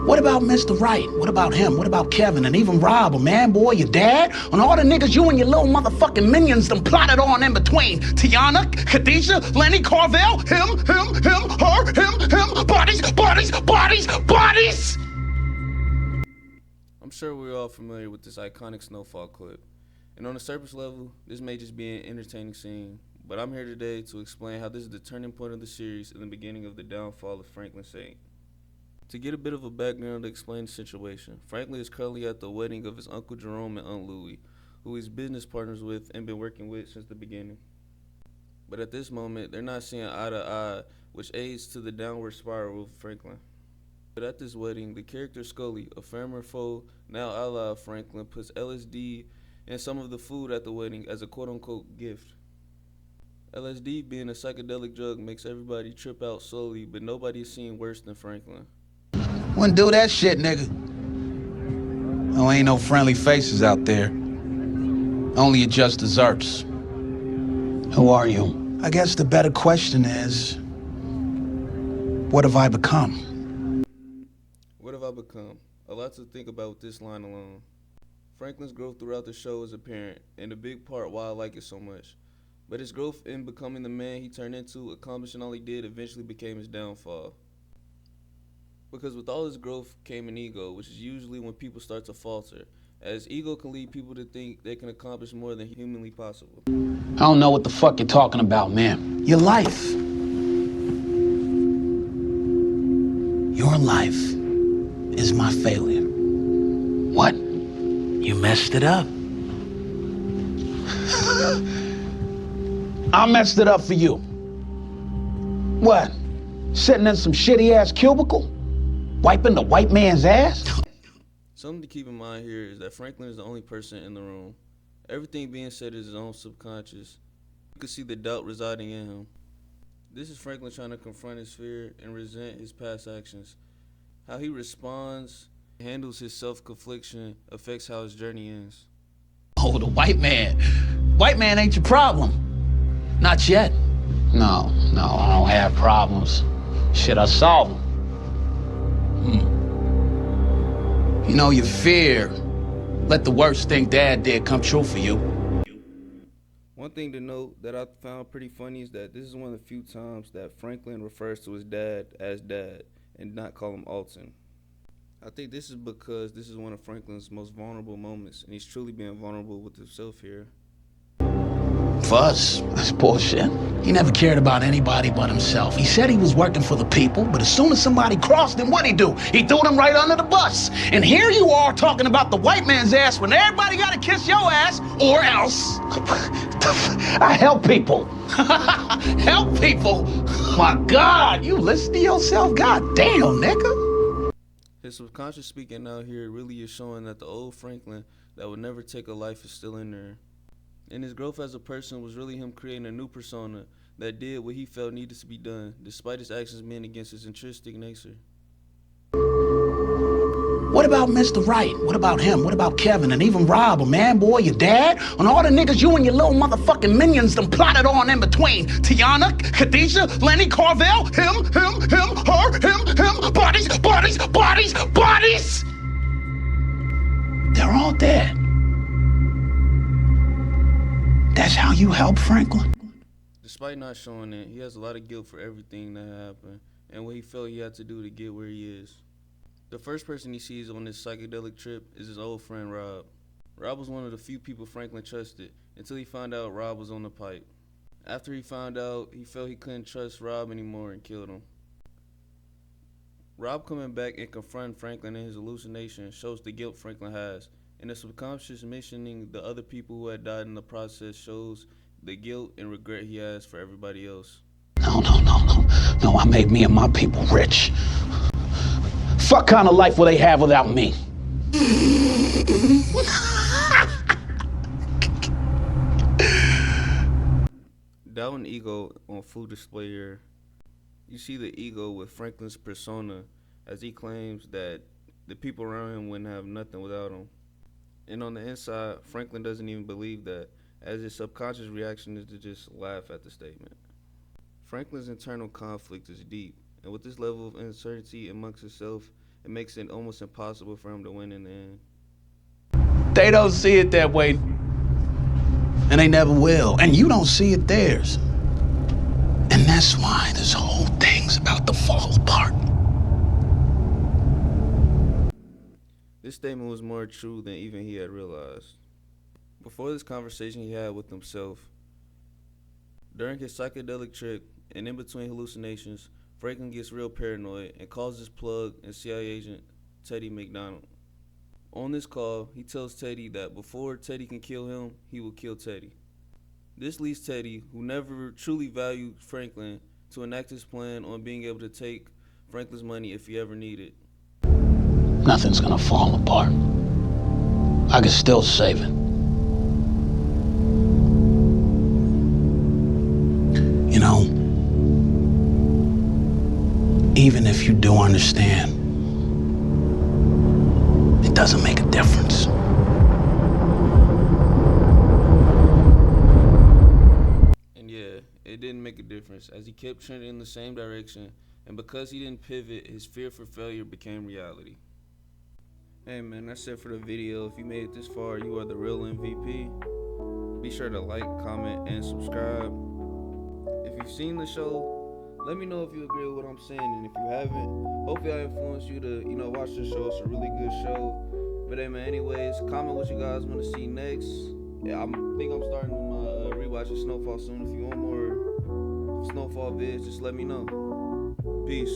What about Mr. Wright? What about him? What about Kevin? And even Rob, or man, boy, your dad? And all the niggas you and your little motherfucking minions done plotted on in between. Tiana, Khadijah, Lenny, Carvel, him, her, him, bodies! I'm sure we're all familiar with this iconic Snowfall clip. And on the surface level, this may just be an entertaining scene, but I'm here today to explain how this is the turning point of the series and the beginning of the downfall of Franklin Saint. To get a bit of a background to explain the situation, Franklin is currently at the wedding of his Uncle Jerome and Aunt Louie, who he's business partners with and been working with since the beginning. But at this moment, they're not seeing eye to eye, which aids to the downward spiral of Franklin. But at this wedding, the character Scully, a former foe, now ally of Franklin, puts LSD in some of the food at the wedding as a quote-unquote gift. LSD being a psychedelic drug makes everybody trip out slowly, but nobody is seeing worse than Franklin. Wouldn't do that shit, nigga. Oh, ain't no friendly faces out there. Only just desserts. Who are you? I guess the better question is, what have I become? What have I become? A lot to think about with this line alone. Franklin's growth throughout the show is apparent, and a big part why I like it so much. But his growth in becoming the man he turned into, accomplishing all he did, eventually became his downfall. Because with all his growth came an ego, which is usually when people start to falter, as ego can lead people to think they can accomplish more than humanly possible. I don't know what the fuck you're talking about, man. Your life. Your life is my failure. What? You messed it up. I messed it up for you. What? Sitting in some shitty-ass cubicle? Wiping the white man's ass? Something to keep in mind here is that Franklin is the only person in the room. Everything being said is his own subconscious. You can see the doubt residing in him. This is Franklin trying to confront his fear and resent his past actions. How he responds, handles his self-confliction, affects how his journey ends. Oh, the white man. White man ain't your problem. Not yet. No, I don't have problems. Shit, I solve them. You know, your fear. Let the worst thing Dad did come true for you. One thing to note that I found pretty funny is that this is one of the few times that Franklin refers to his dad as Dad and not call him Alton. I think this is because this is one of Franklin's most vulnerable moments, and he's truly being vulnerable with himself here. For us, that's bullshit. He never cared about anybody but himself. He said he was working for the people, but as soon as somebody crossed him, what'd he do? He threw them right under the bus. And here you are talking about the white man's ass when everybody gotta kiss your ass, or else. I help people. Help people. My God, you listen to yourself? God damn, nigga. His subconscious speaking out here really is showing that the old Franklin that would never take a life is still in there. And his growth as a person was really him creating a new persona that did what he felt needed to be done, despite his actions being against his intrinsic nature. What about Mr. Wright? What about him? What about Kevin? And even Rob, or man, boy, your dad? And all the niggas you and your little motherfucking minions done plotted on in between. Tiana, Khadijah, Lenny, Carvel, him, her, him, bodies! They're all dead. That's how you help Franklin? Despite not showing it, he has a lot of guilt for everything that happened and what he felt he had to do to get where he is. The first person he sees on this psychedelic trip is his old friend Rob. Rob was one of the few people Franklin trusted until he found out Rob was on the pipe. After he found out, he felt he couldn't trust Rob anymore and killed him. Rob coming back and confronting Franklin in his hallucination shows the guilt Franklin has, and the subconscious mentioning the other people who had died in the process shows the guilt and regret he has for everybody else. No, I made me and my people rich. Fuck kind of life will they have without me? Doubt and ego on full display here. You see the ego with Franklin's persona as he claims that the people around him wouldn't have nothing without him. And on the inside, Franklin doesn't even believe that, as his subconscious reaction is to just laugh at the statement. Franklin's internal conflict is deep, and with this level of uncertainty amongst himself, it makes it almost impossible for him to win in the end. They don't see it that way, and they never will. And you don't see it theirs. And that's why this whole thing's about to fall apart. This statement was more true than even he had realized. Before this conversation he had with himself, during his psychedelic trip and in between hallucinations, Franklin gets real paranoid and calls his plug and CIA agent Teddy McDonald. On this call, he tells Teddy that before Teddy can kill him, he will kill Teddy. This leads Teddy, who never truly valued Franklin, to enact his plan on being able to take Franklin's money if he ever needed. Nothing's gonna fall apart. I can still save it. You know, even if you do understand, it doesn't make a difference. And yeah, it didn't make a difference as he kept trending in the same direction, and because he didn't pivot, his fear for failure became reality. Hey man, that's it for the video. If you made it this far, you are the real MVP. Be sure to like, comment, and subscribe. If you've seen the show, let me know if you agree with what I'm saying, and if you haven't, hopefully I influenced you to, watch the show. It's a really good show. But hey man, anyways, comment what you guys want to see next. Yeah, I think I'm starting my rewatch of Snowfall soon. If you want more Snowfall vids, just let me know. Peace.